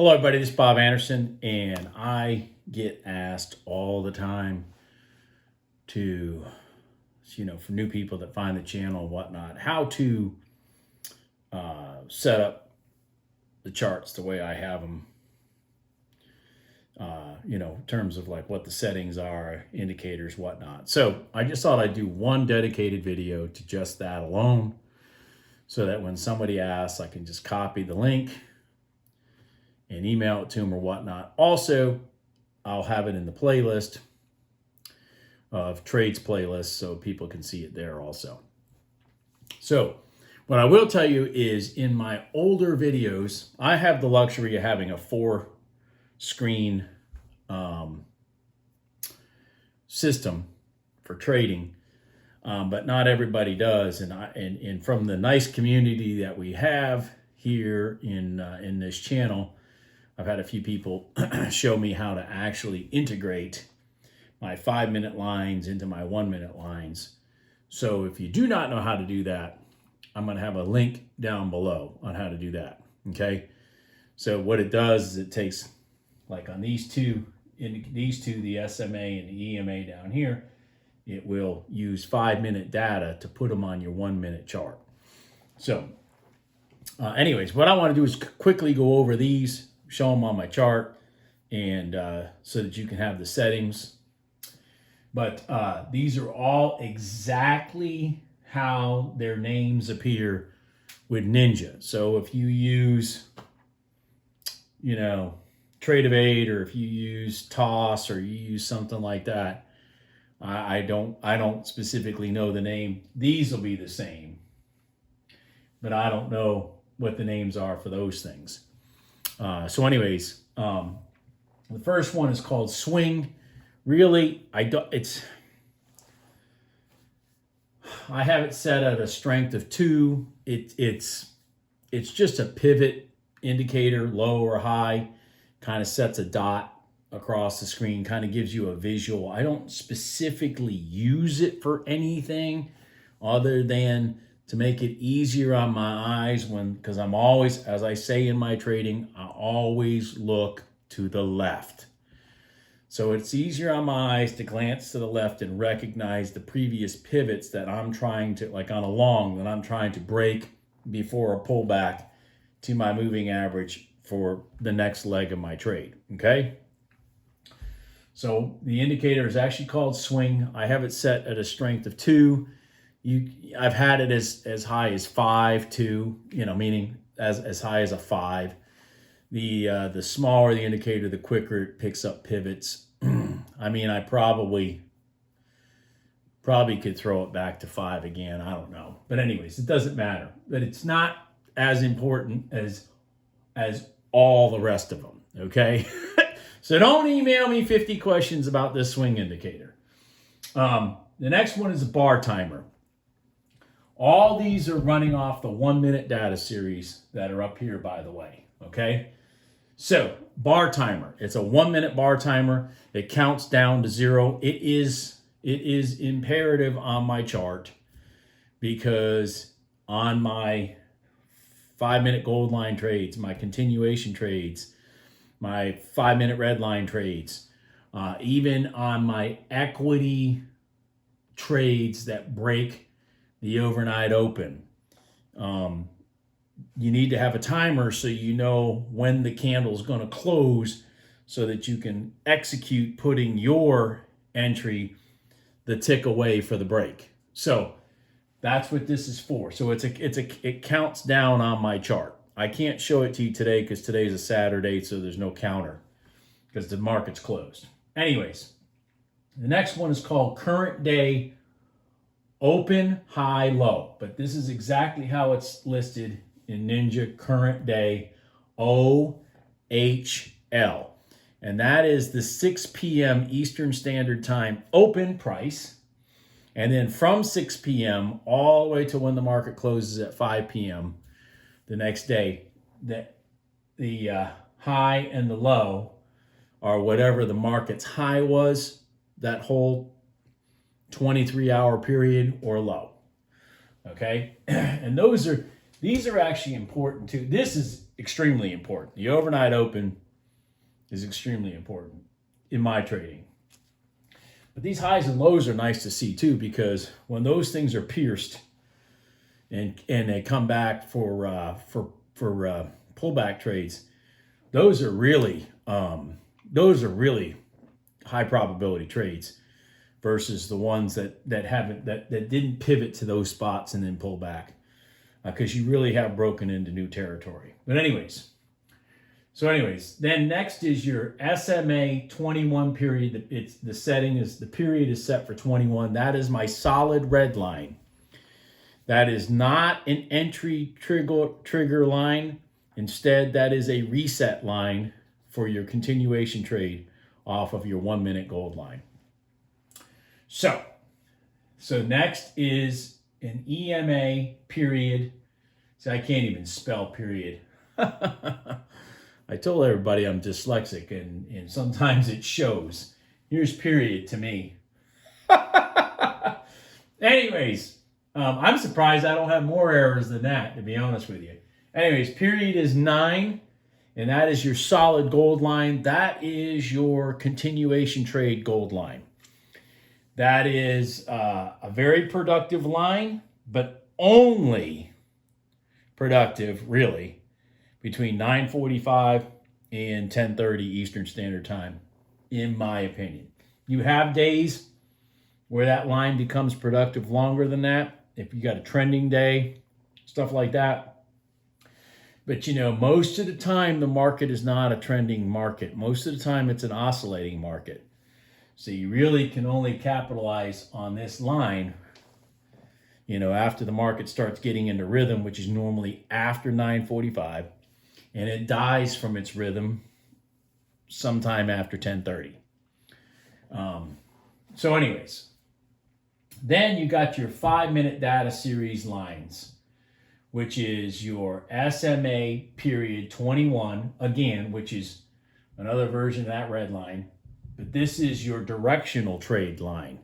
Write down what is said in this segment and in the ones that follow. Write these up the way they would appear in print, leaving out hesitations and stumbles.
Hello, everybody. This is Bob Anderson, and I get asked all the time to, for new people that find the channel and whatnot, how to set up the charts the way I have them, in terms of like what the settings are, indicators, whatnot. So I just thought I'd do one dedicated video to just that alone so that when somebody asks, I can just copy the link and email it to them or whatnot. Also, I'll have it in the playlist of trades playlist so people can see it there also. So what I will tell you is in my older videos, I have the luxury of having a 4-screen system for trading, but not everybody does. And from the nice community that we have here in this channel, I've had a few people show me how to actually integrate my 5-minute lines into my 1-minute lines. So if you do not know how to do that, I'm going to have a link down below on how to do that. Okay. So what it does is it takes, like on these two, the SMA and the EMA down here, it will use 5-minute data to put them on your 1-minute chart. So anyways, what I want to do is quickly go over these, show them on my chart, and so that you can have the settings. But these are all exactly how their names appear with Ninja. So if you use, Trade of 8, or if you use Toss, or you use something like that, I don't specifically know the name. These will be the same, but I don't know what the names are for those things. So anyways, the first one is called swing. Really, I have it set at a strength of 2. It's just a pivot indicator, low or high, kind of sets a dot across the screen, kind of gives you a visual. I don't specifically use it for anything other than to make it easier on my eyes because I'm always, as I say in my trading, I always look to the left. So it's easier on my eyes to glance to the left and recognize the previous pivots that I'm trying to, like on a long, that I'm trying to break before a pullback to my moving average for the next leg of my trade, okay? So the indicator is actually called swing. I have it set at a strength of 2. I've had it as high as 5 too, meaning as high as a 5. The smaller the indicator, the quicker it picks up pivots. I mean, I probably could throw it back to 5 again. I don't know. But anyways, it doesn't matter. But it's not as important as all the rest of them, okay? So don't email me 50 questions about this swing indicator. The next one is a Bartimer. All these are running off the 1-minute data series that are up here, by the way, okay? So, Bartimer, it's a 1-minute Bartimer. It counts down to 0. It is imperative on my chart because on my 5-minute gold line trades, my continuation trades, my 5-minute red line trades, even on my equity trades that break the overnight open, you need to have a timer so you know when the candle is going to close so that you can execute putting your entry the tick away for the break. So that's what this is for. So it counts down on my chart. I can't show it to you today because today's a Saturday, so there's no counter because the market's closed. Anyways, the next one is called current day open, high, low. But this is exactly how it's listed in Ninja current day OHL. And that is the 6 p.m. Eastern Standard Time open price. And then from 6 p.m. all the way to when the market closes at 5 p.m. the next day, the high and the low are whatever the market's high was that whole 23-hour period or low. Okay? And these are actually important too. This is extremely important. The overnight open is extremely important in my trading. But these highs and lows are nice to see too, because when those things are pierced and they come back for pullback trades, those are really high probability trades versus the ones that didn't pivot to those spots and then pull back, because you really have broken into new territory. But anyways, then next is your SMA 21 period. The period is set for 21. That is my solid red line. That is not an entry trigger line. Instead, that is a reset line for your continuation trade off of your 1 minute gold line. So next is an EMA period. See, I can't even spell period. I told everybody I'm dyslexic, and sometimes it shows. Here's period to me. Anyways, I'm surprised I don't have more errors than that, to be honest with you. Anyways, period is 9, and that is your solid gold line. That is your continuation trade gold line. That is a very productive line, but only productive, really, between 9:45 and 10:30 Eastern Standard Time, in my opinion. You have days where that line becomes productive longer than that, if you got a trending day, stuff like that. But most of the time the market is not a trending market. Most of the time it's an oscillating market. So you really can only capitalize on this line, after the market starts getting into rhythm, which is normally after 9:45, and it dies from its rhythm sometime after 10:30. So anyways, then you got your 5-minute data series lines, which is your SMA period 21, again, which is another version of that red line. But this is your directional trade line.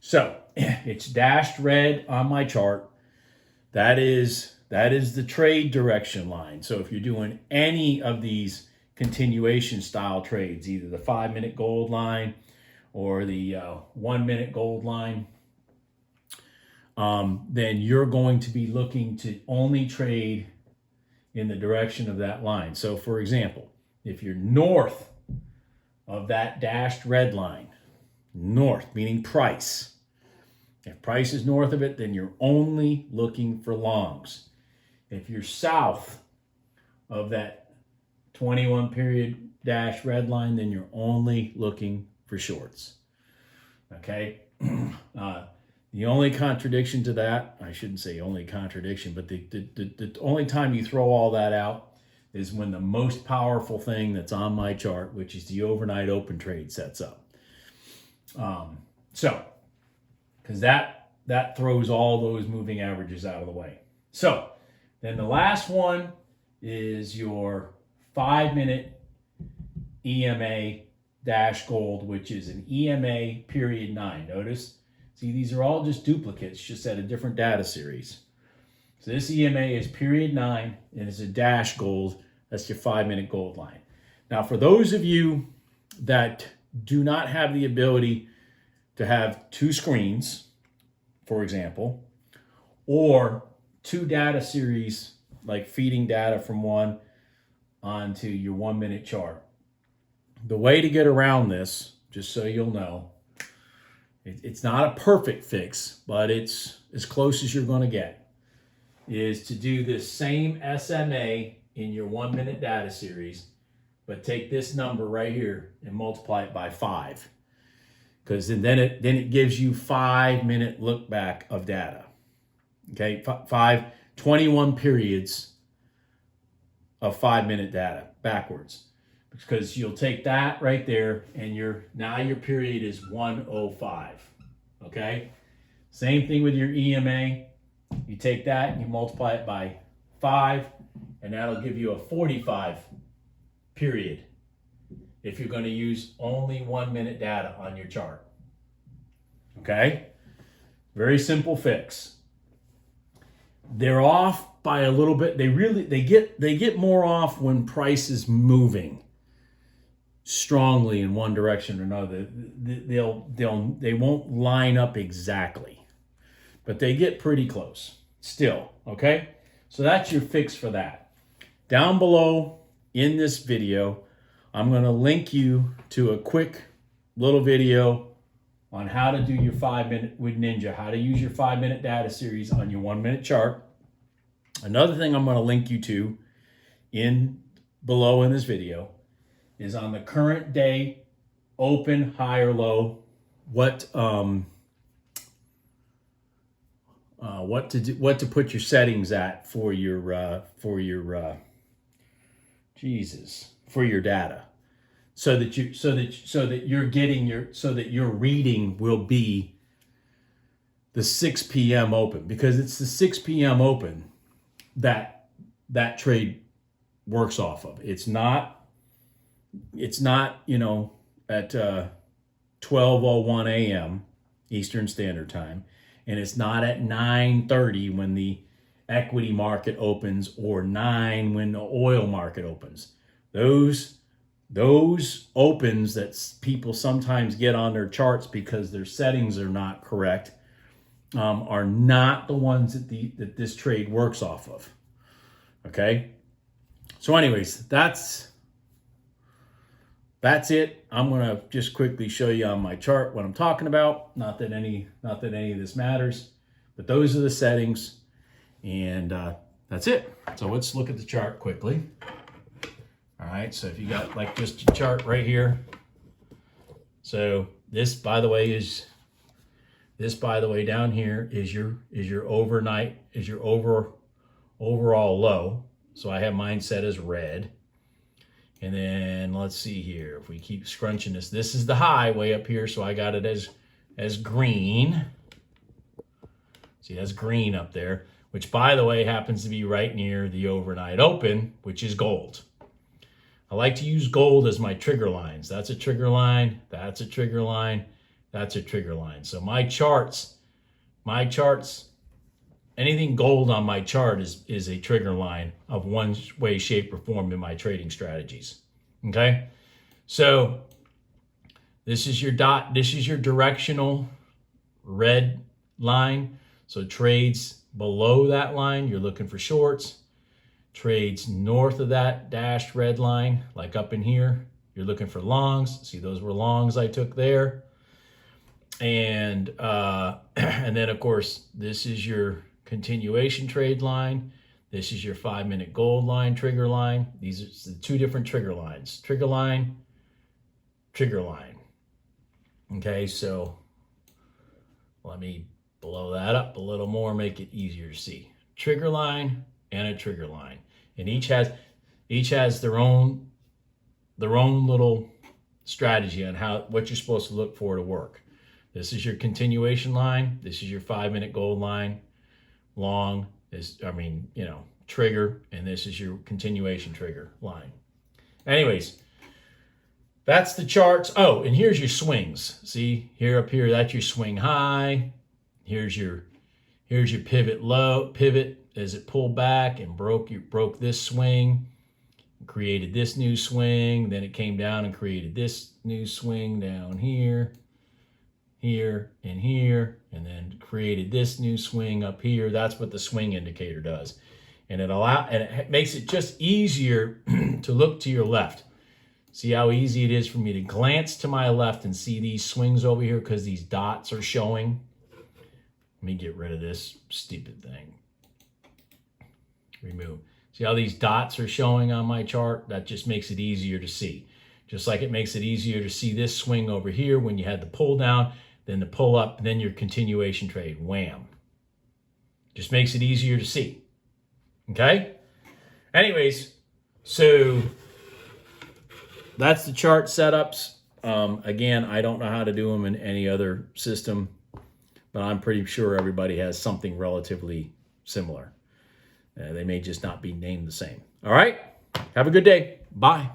So it's dashed red on my chart. That is the trade direction line. So if you're doing any of these continuation style trades, either the 5-minute gold line or the 1 minute gold line, then you're going to be looking to only trade in the direction of that line. So for example, if you're north of that dashed red line, north meaning price, if price is north of it, then you're only looking for longs. If you're south of that 21 period dash red line, then you're only looking for shorts. Okay. The only contradiction to that, I shouldn't say only contradiction, but the only time you throw all that out is when the most powerful thing that's on my chart, which is the overnight open trade, sets up. Because that throws all those moving averages out of the way. So then the last one is your 5-minute EMA dash gold, which is an EMA period 9. Notice, see, these are all just duplicates, just at a different data series. So this EMA is period 9, and it's a dash gold. That's your 5-minute gold line. Now, for those of you that do not have the ability to have 2 screens, for example, or 2 data series, like feeding data from one onto your 1-minute chart, the way to get around this, just so you'll know, it's not a perfect fix, but it's as close as you're going to get, is to do this same SMA in your 1-minute data series, but take this number right here and multiply it by 5. Because then it gives you 5-minute look back of data. Okay, 21 periods of 5-minute data backwards. Because you'll take that right there, and now your period is 105. Okay, same thing with your EMA. You take that and you multiply it by 5, and that'll give you a 45 period if you're going to use only 1-minute data on your chart. Okay, very simple fix. they're off by a little bit. They get more off when price is moving strongly in one direction or another. They won't line up exactly, but they get pretty close still. Okay, so that's your fix for that. Down below in this video, I'm going to link you to a quick little video on how to do your 5-minute with Ninja, how to use your 5-minute data series on your 1-minute chart. Another thing I'm going to link you to below in this video is on the current day open, high or low, what to put your settings at for your data, so that your reading will be the 6 p.m. open, because it's the 6 p.m. open that trade works off of. It's not at 12:01 a.m. Eastern Standard Time, and it's not at 9:30 when the equity market opens, or 9 when the oil market opens. Those opens that people sometimes get on their charts because their settings are not correct are not the ones that this trade works off of. Okay, so anyways, that's it. I'm gonna just quickly show you on my chart what I'm talking about. Not that any of this matters, but those are the settings, and that's it. So let's look at the chart quickly. All right, so if you got like just a chart right here. So this, by the way, down here is your overnight, overall low. So I have mine set as red. And then let's see here. If we keep scrunching this is the high way up here. So I got it as green. See, that's green up there, which by the way happens to be right near the overnight open, which is gold. I like to use gold as my trigger lines. That's a trigger line. That's a trigger line. That's a trigger line. So my charts, anything gold on my chart is a trigger line of one way, shape, or form in my trading strategies. Okay? So this is your dot. This is your directional red line. So trades below that line, you're looking for shorts. Trades north of that dashed red line, like up in here, you're looking for longs. See, those were longs I took there. And then of course, this is your continuation trade line. This is your 5-minute gold line, trigger line. These are the two different trigger lines. Trigger line, trigger line. Okay, so let me blow that up a little more, make it easier to see. Trigger line and a trigger line. And each has their own little strategy on what you're supposed to look for to work. This is your continuation line. This is your 5-minute gold line. Long is, trigger, and this is your continuation trigger line. Anyways, that's the charts. Oh, and here's your swings. See, here up here, that's your swing high. Here's your pivot low, pivot as it pulled back and broke this swing, created this new swing, then it came down and created this new swing down here, and then created this new swing up here. That's what the swing indicator does. And it makes it just easier to look to your left. See how easy it is for me to glance to my left and see these swings over here because these dots are showing. Let me get rid of this stupid thing. Remove. See how these dots are showing on my chart? That just makes it easier to see. Just like it makes it easier to see this swing over here when you had the pull down, then the pull up, then your continuation trade. Wham. Just makes it easier to see. Okay? Anyways, so that's the chart setups. Again, I don't know how to do them in any other system, but I'm pretty sure everybody has something relatively similar. They may just not be named the same. All right? Have a good day. Bye.